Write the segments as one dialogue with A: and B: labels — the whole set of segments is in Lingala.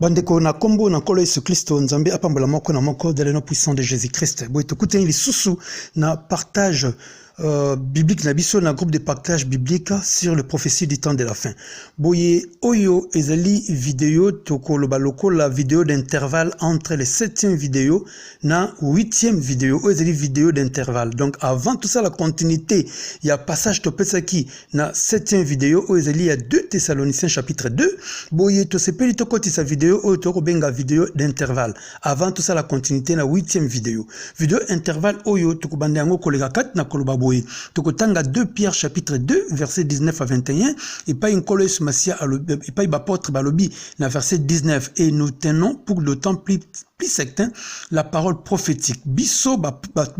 A: Bandeko na kombo na kolo Yesu Kristo nzambe apambola moko na moko de l'nom puissant de Jésus-Christ. Boye tokuteni lisusu na partage biblique na biso na groupe de partage biblique sur le prophétie du temps de la fin. Boye oyo ezali vidéo tokoloba lokola vidéo d'intervalle entre les 7e vidéo na 8e vidéo. Oyo ezali vidéo d'intervalle. Donc avant tout ça la continuité, il y a passage topesaki na 7e vidéo oyo ezali ya 2 Thessaloniciens chapitre 2. Boye to sepeli tokoti sa vidéo oyo tokobenga vidéo d'intervalle. Avant tout ça la continuité na 8e vidéo. Vidéo intervalle oyo tokobanda yango kolega 4 na koloba boye. Tokotanga 2 Pierre chapitre 2 verset 19 à 21 et pas une colosse massia et pas apôtre balobi na verset 19 et nous tenons pour d'autant plus certain la parole prophétique. Biso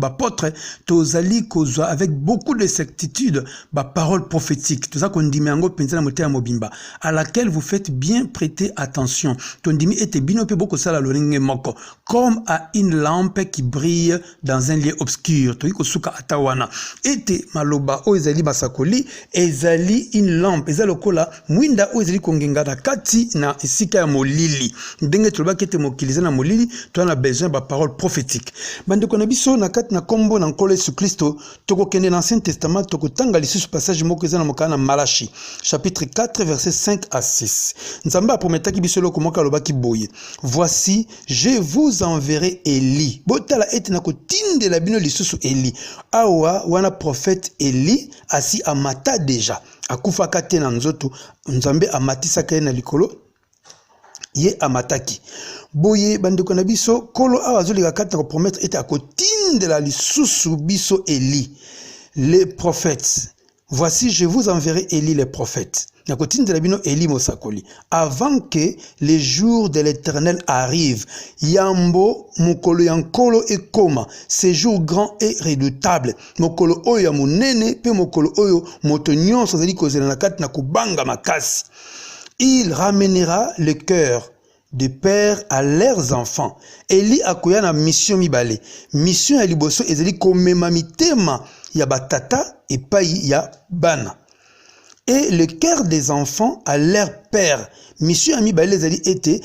A: apôtre tozali kozwa avec beaucoup de certitude parole prophétique. Tout ça qu'on dit mango penza na motea mobimba à laquelle vous faites bien prêter attention. Tondimi était bino pe beaucoup ça la lolinge moko comme à une lampe qui brille dans un lieu obscur. Toiko suka atawana. Ete maloba o ezali basakoli ezali une lampe ezali lokola mwinda o ezali kongenga na kati na esika ya molili. Ndenge toloba kete mokiliza na molili tu as besoin de parole prophétique. Bande konabiso na kat na kombo na nkolo Yesu Kristo toko kende dans l'Ancien Testament toko tanga lisusu passage moko ezana mokana Malachi chapitre 4 verset 5 à 6. Nzamba prometaki biso loko moka lobaki boye. Voici je vous enverrai Élie. Botala ete na kotinde la bino lisusu Élie. Awa wana prophète Élie asi amata déjà. Akufa kate na nzoto nzambe amatisa kaye na likolo ye amataki. Boye bandeko na biso kolo awazoli kakata ko promettre ete akotinde la lisusu biso Élie les prophètes. Voici je vous enverrai Élie les prophètes. Nakotinde la bino Élie mosakoli avant que les jours de l'Éternel arrivent. Yambo mokolo yankolo ekoma séjour grand et redoutable. Mokolo oyo ya munene pe mokolo oyo moto nyonso azali kozela na kati na kubanga makasi. Il ramènera le cœur des pères à leurs enfants. Eli akoya na mission mibale. Mission ya liboso ezali komema mitema ya batata et pai ya bana. Et le cœur des enfants à leur père. Mission ya mibale ezali ete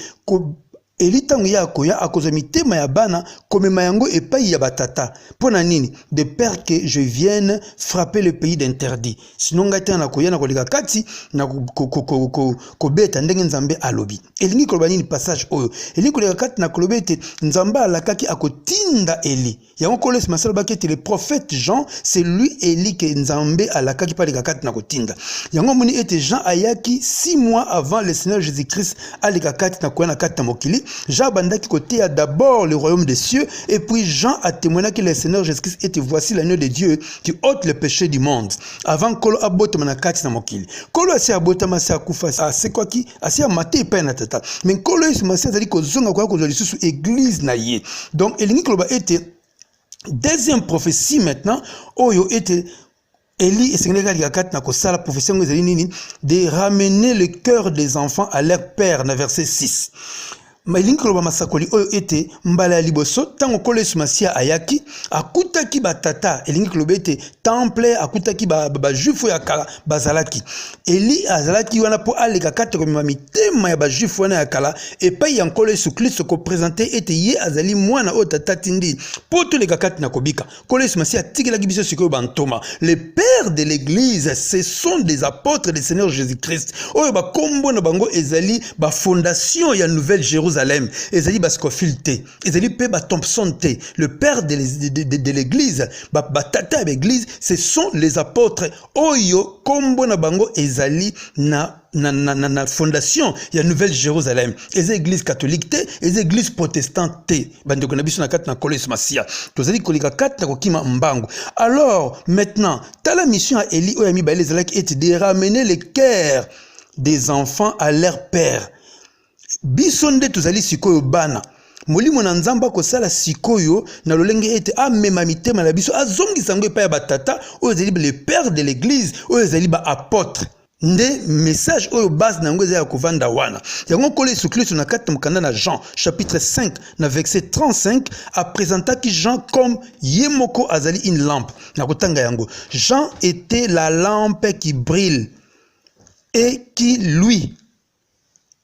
A: Eli tango ya akoya akoza mitema ya bana komema yango epai ya batata. Pona nini? De peur que je vienne frapper le pays d'interdit. Sinon ngata na koya na koleka kati na kobeta ndenge nzambe alobi. Elingi koloba nini passage oyo? Elingi koleka kati na kolobete nzamba alakaki akotinda Eli. Yango koles masala bakete le prophète Jean, c'est lui Eli que nzambe alakaki pa leka kati na kotinda. Yango moni ete Jean ayaki 6 mois avant le Seigneur Jésus-Christ aleka kati na koya na kati na mokili. Jean bandaki côté a d'abord le royaume des cieux et puis Jean a témoigné que le Seigneur Jésus-Christ était voici l'agneau de Dieu qui ôte le péché du monde. Avant kolo abotama na kati na mokili. Kolo asi abotama asi akufa c'est quoi qui asi amate pa na tata. Mais kolo esi masi azali kozonga kwa kozali susu église na ye. Donc elingi koloba était deuxième prophétie maintenant oyo était Eli la prophétie de ramener le cœur des enfants à leur père, dans verset 6. Malingi loba masakoli oyo ete mbala ya liboso tango kolesu masia ayaki akutaki batata elingi loba ete temple akutaki ba juifu ya kala bazalaki Eli azalaki wana po aleka kate ko mitema ya ba juifu wana ya kala epai ya kolesu Kristo ko présenter ete ye azali mwana o tata tindi po to leka kate na kobika kolesu masia tikelaki biso sikoyo bantoma les pères de l'église ce sont des apôtres du Seigneur Jésus-Christ oyo ba kombo na bango ezali ba fondation ya nouvelle Jérusalem ezali Bascofield te ezali pe ba Thompson te le père de l'église ba tata de l'église ce sont les apôtres oyo kombo na bango ezali na fondation ya nouvelle Jérusalem les églises catholiques te les églises protestantes te bandeko na biso na kati na koles masia tozali kolika kati na kokima mbangu. Alors maintenant tala mission à Eli oyo mi balé ezalaki ete de ramener les cœurs des enfants à leur père. Bisonde tozali sikoyo bana molimo na nzamba ko sala sikoyo na lolenge ete amema mitema na biso azongisa ngo epa ya batata oyo ezali le père de l'église oyo ezali ba apôtre nde message oyo base na ngo ezali kovanda wana yango kole Yesu Kristo na kati mokanda na Jean chapitre 5 na verset 35 a présentaki Jean comme yemoko azali une lampe na kotanga yango Jean était la lampe qui brille et qui lui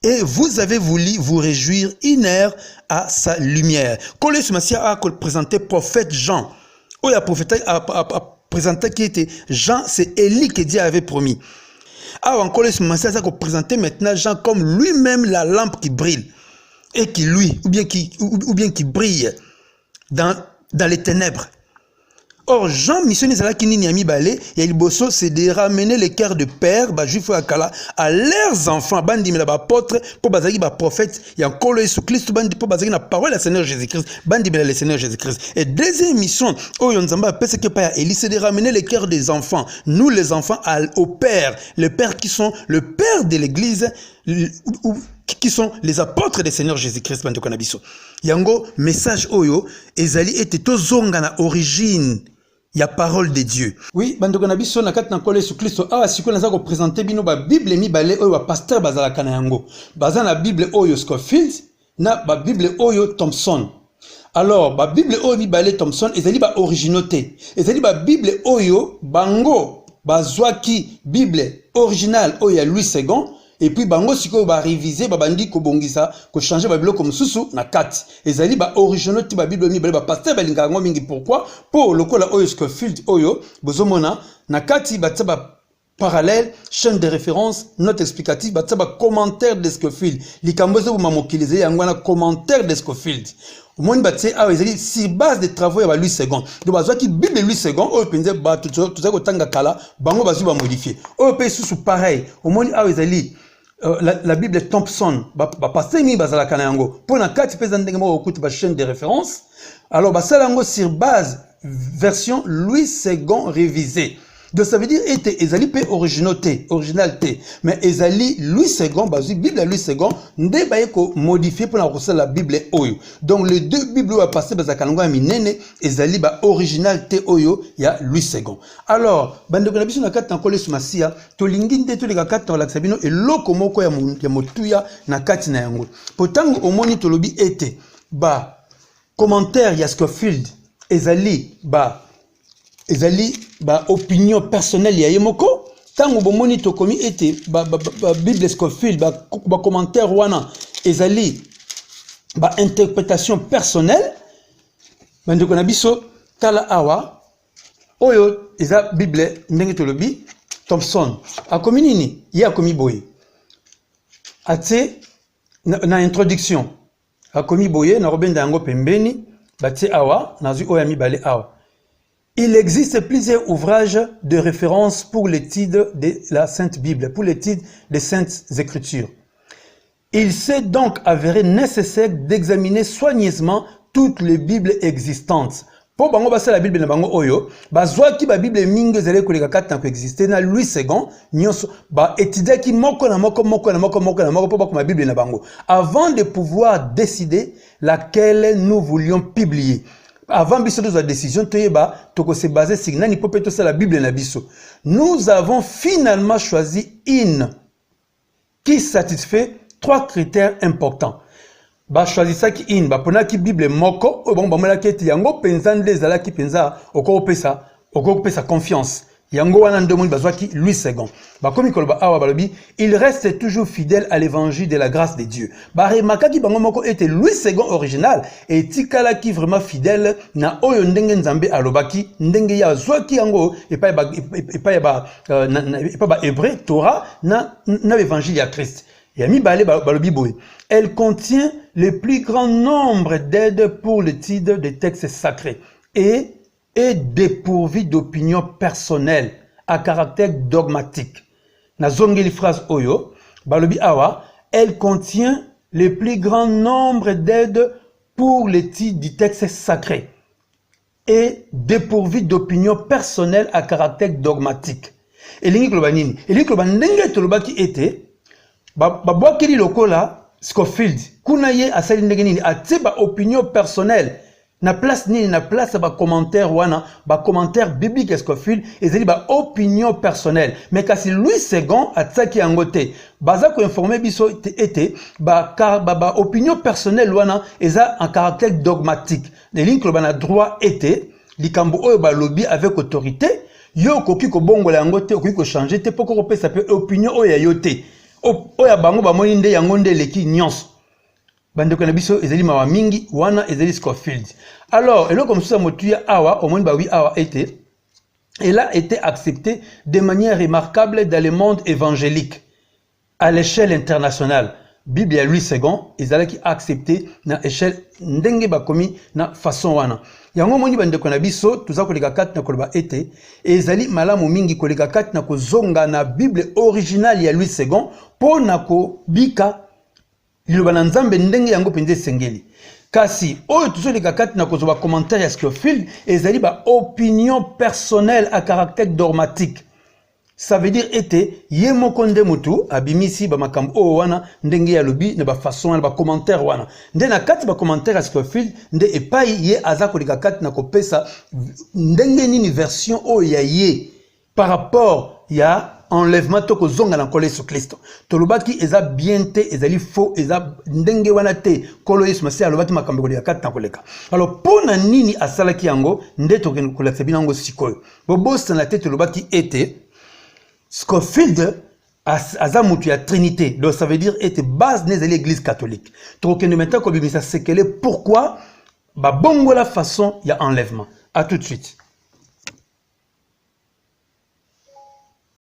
A: Et vous avez voulu vous réjouir une heure à sa lumière. Quand le Messie a présenté prophète Jean, où il a présenté qui était Jean, c'est Élie que Dieu avait promis. Alors encore le Messie a présenté maintenant Jean comme lui-même la lampe qui brille et qui lui, ou bien qui brille dans les ténèbres. Or, Jean, mission qui ni ami balé, et il c'est de ramener les cœurs de père, juif à leurs enfants, bandi mais apôtre, pour bazaki prophète, il y a encore le Jésus-Christ, bandi pour bazaki la parole du Seigneur Jésus-Christ, bandi mais le Seigneur Jésus-Christ. Et deuxième mission, oh yonzamba pèse que pas Élie, c'est de ramener les cœurs des enfants, nous les enfants au père, les pères qui sont le père de l'église, qui sont les apôtres du Seigneur Jésus-Christ, bandi konabiso. Yango message oyo ezali était tozonga na origine. Il y a parole de Dieu. Oui, bandoko na biso na kati na kole Yesu Kristo awa siko naza ko présenter bino ba Bible mi balé oyo ba pasteur bazala kana yango. Baza na Bible oyo Scofield na ba Bible oyo Thompson. Alors ba Bible oyo mi balé Thompson ezali ba originauté. Ezali ba Bible oyo bango bazwaki Bible original oyo ya Louis II. Et puis bango siko ba réviser ba bandi ko bongisa ko changer ba biloko mususu na kati ezali ba original ti ba Bible mi ba pasteur balinga ngo mingi. Pourquoi pour lokola oyo Scofield oyo bozomona na kati ba tsaba parallèle chaîne de référence note explicative ba tsaba commentaire de Scofield likamboze bu mamokilize yango na commentaire de Scofield au moins baté a ezali sur base des travaux ya ba Louis II. Donc bazwa ki Bible Louis II oyo penze ba tout ça ko tanga kala bango bazu ba modifier oyo pe sous pareil au moins a ezali la Bible Thompson, passer mi bazala kana yango. Pour na kati pesa ndenge mo okuti ba chaîne de référence. Alors basala yango sur base version Louis II révisée. Donc ça veut dire était ezali pe originalité, mais ezali Louis II bazu Bible Louis II nde ba ko modifier pour na kosala la Bible oyo. Donc les deux Bibles va passer bazaka nango ya minene ezali ba originalité oyo ya Louis II. Alors bandeko na biso na kati na kole sumasia tolingi nde to leka kati na laksa bino eloko moko ya motuya na kati na yango. Potango omoni tolobi était ba commentaire ya Scofield ezali opinion personnelle ya yemoko tango bomoni to komi ete Bible Scofield ba commentaire wana ezali interprétation personnelle bandeko na biso tala awa oyo eza Bible ndenge tolobi Thompson akomi nini ye akomi boye ate na introduction akomi boye na robenda yango pembeni batie awa nazui oya mibale awa. Il existe plusieurs ouvrages de référence pour l'étude de la Sainte Bible, pour l'étude des Saintes Écritures. Il s'est donc avéré nécessaire d'examiner soigneusement toutes les Bibles existantes. Pour bango basa la Bible na bango oyo, bazwaki ba Bible mingi zele koleka kati na ko exister na Louis II, nyonso ba étudiaki moko na moko pour ba ko ma Bible na bango avant de pouvoir décider laquelle nous voulions publier. Avant biso de la décision, toko se baser sur nani popeto la Bible na biso. Nous avons finalement choisi une qui satisfait trois critères importants. Ba choisi ça qui une, ba pona ki Bible moko, bon ba mala keti yango penza ndezala ki penza okopesa confiance. Yango wana ndomoni bazwa ki Louis II. Ba komi koloba awa balobi, il reste toujours fidèle à l'évangile de la grâce de Dieu. Ba remaka ki bango moko était Louis II original et tikala ki vraiment fidèle na oyo ndenge nzambe alobaki ndenge ya zwaki yango et pas hébreu Torah na l'évangile ya Christ. Yami balé balobi boy. Elle contient le plus grand nombre d'aides pour l'étude des textes sacrés et est dépourvu d'opinion personnelle à caractère dogmatique. Na zongeli phrase oyo, balobi awa, elle contient le plus grand nombre d'aides pour l'étude du texte sacré et dépourvu d'opinion personnelle à caractère dogmatique. Elingi kloba nini? Elingi kloba ndenge tolobaki ete babwakeli lokola Scofield kuna ye asali ndenge nini atie ba opinion personnelle na place nini na place ba commentaire wana ba commentaire biblique Scofield ezali ba opinion personnelle mais kasi Louis II ataki yango te baza ko informer biso ete ba opinion personnelle wana eza en caractère dogmatique les lignes que bana droit ete likambo oyo ba lobby avec autorité yo koki ko bongola yango te koki ko changer te poko kopesa pe opinion oyo ya yo te oya bango bamoni nde yango nde leki nyonso bandeko na biso ezali mawa mingi wana ezali Scofield. Alors eloko mosusu motuya awa omoni ba wi awa ete elle a été acceptée de manière remarquable dans le monde évangélique à l'échelle internationale. Bible à Louis II ezalaki accepté na échelle ndenge bakomi na façon wana. Yango moni bandeko na biso tuza koleka kati na koloba ete ezali malamu mingi koleka kati na kozonga na Bible originale ya Louis II po na kobika liloba na Nzambe ndenge yango penze sengeli. Kasi oyo tozoleka kati na kozoba commentaire ya Scofield ezali ba opinion personnelle à caractère dogmatique. Ça veut dire ete ye moko nde mutu abimisi ba makambo o wana ndenge ya lobi na ba façon na ba commentaire wana nde na kati ba commentaire ya Scofield nde epai ye aza koleka kati na kopesa ndenge nini version o ya ye par rapport ya enlèvement to kozonga na kolo Yesu Kristo tolobaki eza bien te ezali faux eza ndenge wana te kolo Yesu masi alobaki makambo koleka kati na koleka. Alors pona nini asalaki yango nde tokende kolakisa bino yango sikoyo bobosa na te tolobaki ete Scofield aza mutu ya Trinité, donc ça veut dire être base de l'église catholique. Donc nous mettons comme ça c'est pourquoi ba bongo la façon il y a enlèvement. À tout de suite.